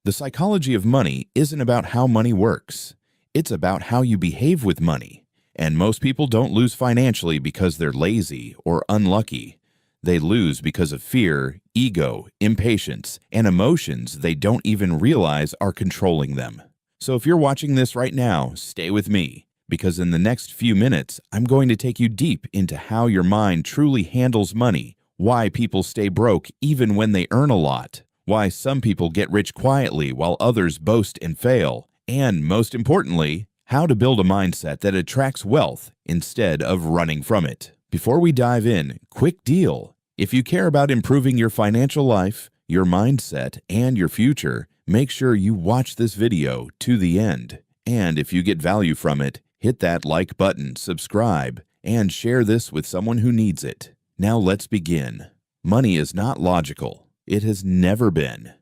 The psychology of money isn't about how money works. It's about how you behave with money. And most people don't lose financially because they're lazy or unlucky. They lose because of fear, ego, impatience, and emotions they don't even realize are controlling them. So if you're watching this right now, stay with me, because in the next few minutes, I'm going to take you deep into how your mind truly handles money, why people stay broke even when they earn a lot, why some people get rich quietly while others boast and fail, and most importantly, how to build a mindset that attracts wealth instead of running from it. Before we dive in, quick deal. If you care about improving your financial life, your mindset, and your future, make sure you watch this video to the end. And if you get value from it, hit that like button, subscribe, and share this with someone who needs it. Now let's begin. Money is not logical. It has never been.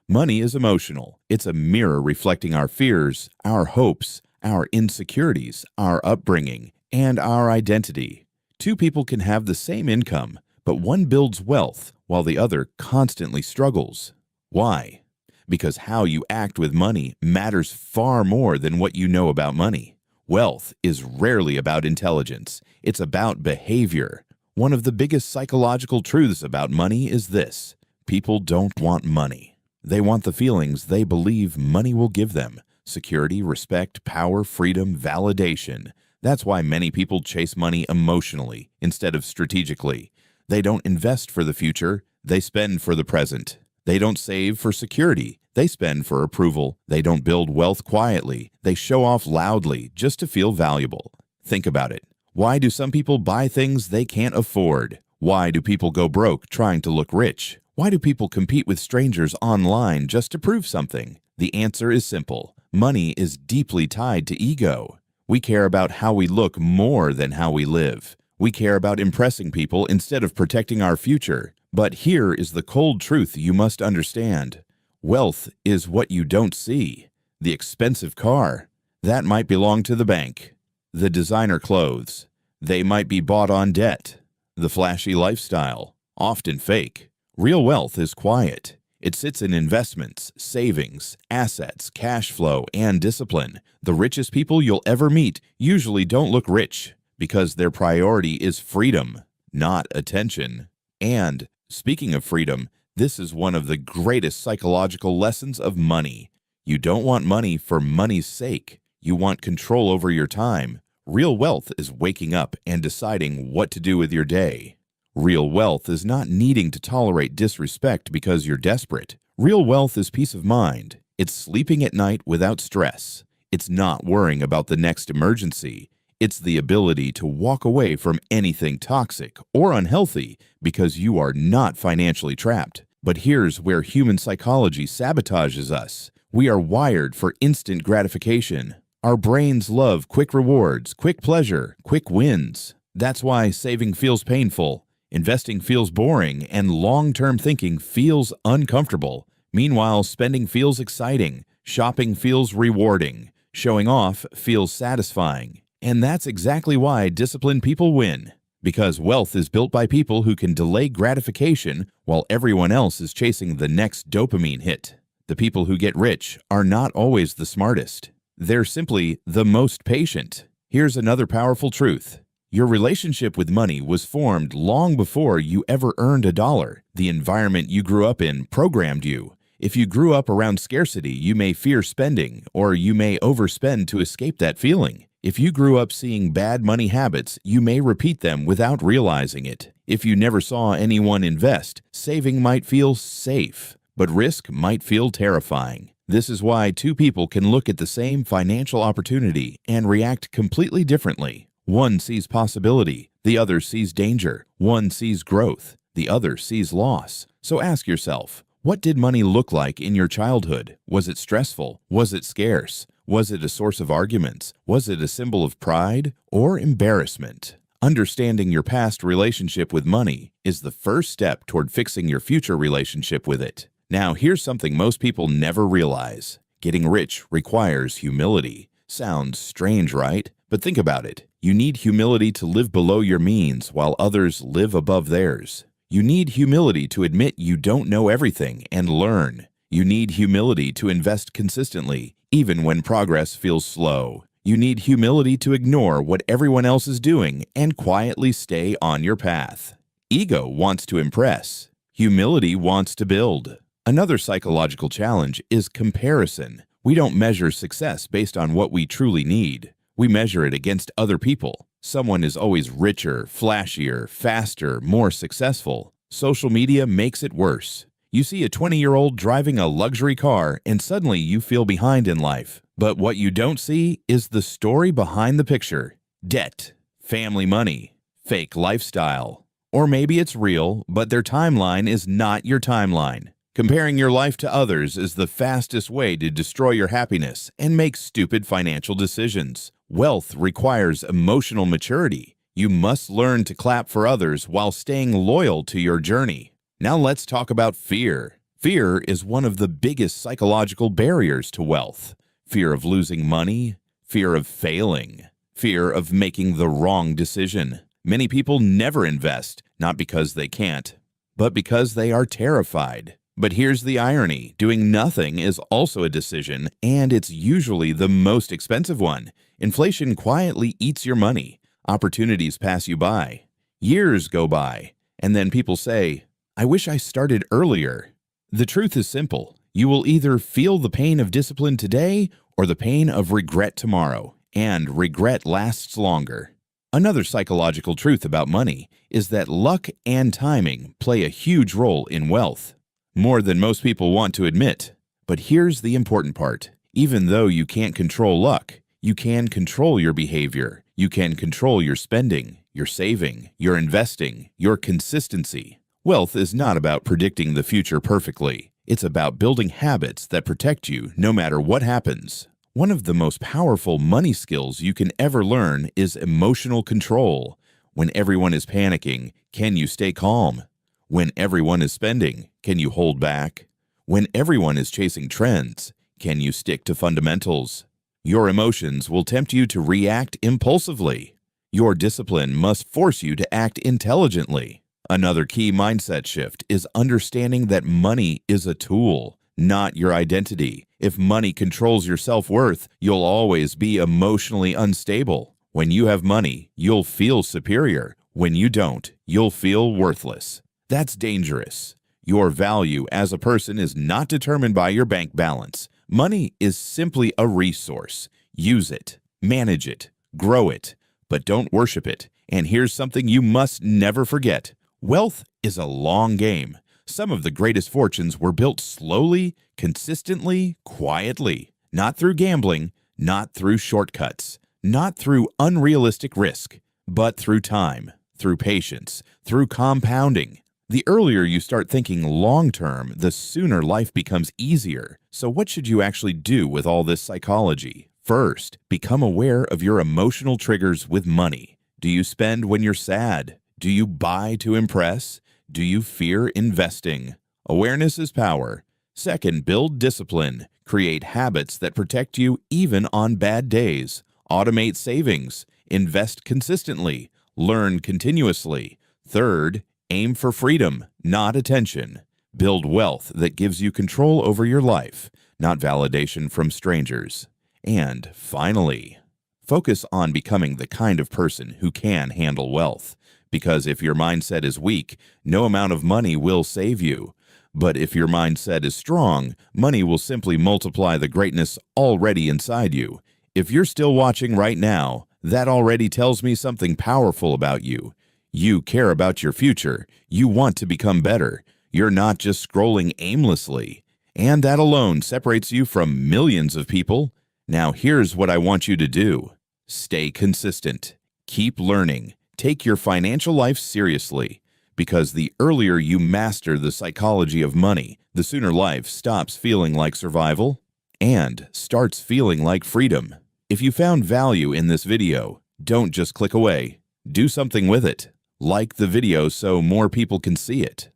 Money is emotional. It's a mirror reflecting our fears, our hopes, our insecurities, our upbringing, and our identity. Two people can have the same income, but one builds wealth while the other constantly struggles. Why? Because how you act with money matters far more than what you know about money. Wealth is rarely about intelligence. It's about behavior. One of the biggest psychological truths about money is this: people don't want money. They want the feelings they believe money will give them: security, respect, power, freedom, validation. That's why many people chase money emotionally instead of strategically. They don't invest for the future, they spend for the present. They don't save for security, they spend for approval. They don't build wealth quietly, they show off loudly just to feel valuable. Think about it. Why do some people buy things they can't afford? Why do people go broke trying to look rich? Why do people compete with strangers online just to prove something? The answer is simple. Money is deeply tied to ego. We care about how we look more than how we live. We care about impressing people instead of protecting our future. But here is the cold truth you must understand. Wealth is what you don't see. The expensive car, that might belong to the bank. The designer clothes, they might be bought on debt. The flashy lifestyle, often fake. Real wealth is quiet. It sits in investments, savings, assets, cash flow, and discipline. The richest people you'll ever meet usually don't look rich because their priority is freedom, not attention. And speaking of freedom, this is one of the greatest psychological lessons of money. You don't want money for money's sake. You want control over your time. Real wealth is waking up and deciding what to do with your day. Real wealth is not needing to tolerate disrespect because you're desperate. Real wealth is peace of mind. It's sleeping at night without stress. It's not worrying about the next emergency. It's the ability to walk away from anything toxic or unhealthy because you are not financially trapped. But here's where human psychology sabotages us. We are wired for instant gratification. Our brains love quick rewards, quick pleasure, quick wins. That's why saving feels painful, investing feels boring, and long-term thinking feels uncomfortable. Meanwhile, spending feels exciting, shopping feels rewarding, showing off feels satisfying. And that's exactly why disciplined people win. Because wealth is built by people who can delay gratification while everyone else is chasing the next dopamine hit. The people who get rich are not always the smartest. They're simply the most patient. Here's another powerful truth. Your relationship with money was formed long before you ever earned a dollar. The environment you grew up in programmed you. If you grew up around scarcity, you may fear spending, or you may overspend to escape that feeling. If you grew up seeing bad money habits, you may repeat them without realizing it. If you never saw anyone invest, saving might feel safe, but risk might feel terrifying. This is why two people can look at the same financial opportunity and react completely differently. One sees possibility, the other sees danger. One sees growth, the other sees loss. So ask yourself, what did money look like in your childhood? Was it stressful? Was it scarce? Was it a source of arguments? Was it a symbol of pride or embarrassment? Understanding your past relationship with money is the first step toward fixing your future relationship with it. Now, here's something most people never realize. Getting rich requires humility. Sounds strange, right? But think about it. You need humility to live below your means while others live above theirs. You need humility to admit you don't know everything and learn. You need humility to invest consistently, even when progress feels slow. You need humility to ignore what everyone else is doing and quietly stay on your path. Ego wants to impress. Humility wants to build. Another psychological challenge is comparison. We don't measure success based on what we truly need. We measure it against other people. Someone is always richer, flashier, faster, more successful. Social media makes it worse. You see a 20-year-old driving a luxury car and suddenly you feel behind in life. But what you don't see is the story behind the picture. Debt, family money, fake lifestyle. Or maybe it's real, but their timeline is not your timeline. Comparing your life to others is the fastest way to destroy your happiness and make stupid financial decisions. Wealth requires emotional maturity. You must learn to clap for others while staying loyal to your journey. Now let's talk about fear. Fear is one of the biggest psychological barriers to wealth. Fear of losing money, fear of failing, fear of making the wrong decision. Many people never invest, not because they can't, but because they are terrified. But here's the irony. Doing nothing is also a decision, and it's usually the most expensive one. Inflation quietly eats your money. Opportunities pass you by. Years go by, and then people say, "I wish I started earlier." The truth is simple. You will either feel the pain of discipline today or the pain of regret tomorrow, and regret lasts longer. Another psychological truth about money is that luck and timing play a huge role in wealth, more than most people want to admit. But here's the important part. Even though you can't control luck, you can control your behavior. You can control your spending, your saving, your investing, your consistency. Wealth is not about predicting the future perfectly. It's about building habits that protect you no matter what happens. One of the most powerful money skills you can ever learn is emotional control. When everyone is panicking, can you stay calm? When everyone is spending, can you hold back? When everyone is chasing trends, can you stick to fundamentals? Your emotions will tempt you to react impulsively. Your discipline must force you to act intelligently. Another key mindset shift is understanding that money is a tool, not your identity. If money controls your self-worth, you'll always be emotionally unstable. When you have money, you'll feel superior. When you don't, you'll feel worthless. That's dangerous. Your value as a person is not determined by your bank balance. Money is simply a resource. Use it, manage it, grow it, but don't worship it. And here's something you must never forget. Wealth is a long game. Some of the greatest fortunes were built slowly, consistently, quietly. Not through gambling, not through shortcuts, not through unrealistic risk, but through time, through patience, through compounding. The earlier you start thinking long-term, the sooner life becomes easier. So what should you actually do with all this psychology? First, become aware of your emotional triggers with money. Do you spend when you're sad? Do you buy to impress? Do you fear investing? Awareness is power. Second, build discipline. Create habits that protect you even on bad days. Automate savings. Invest consistently. Learn continuously. Third, aim for freedom, not attention. Build wealth that gives you control over your life, not validation from strangers. And finally, focus on becoming the kind of person who can handle wealth. Because if your mindset is weak, no amount of money will save you. But if your mindset is strong, money will simply multiply the greatness already inside you. If you're still watching right now, that already tells me something powerful about you. You care about your future. You want to become better. You're not just scrolling aimlessly. And that alone separates you from millions of people. Now here's what I want you to do. Stay consistent. Keep learning. Take your financial life seriously, because the earlier you master the psychology of money, the sooner life stops feeling like survival and starts feeling like freedom. If you found value in this video, don't just click away. Do something with it. Like the video so more people can see it.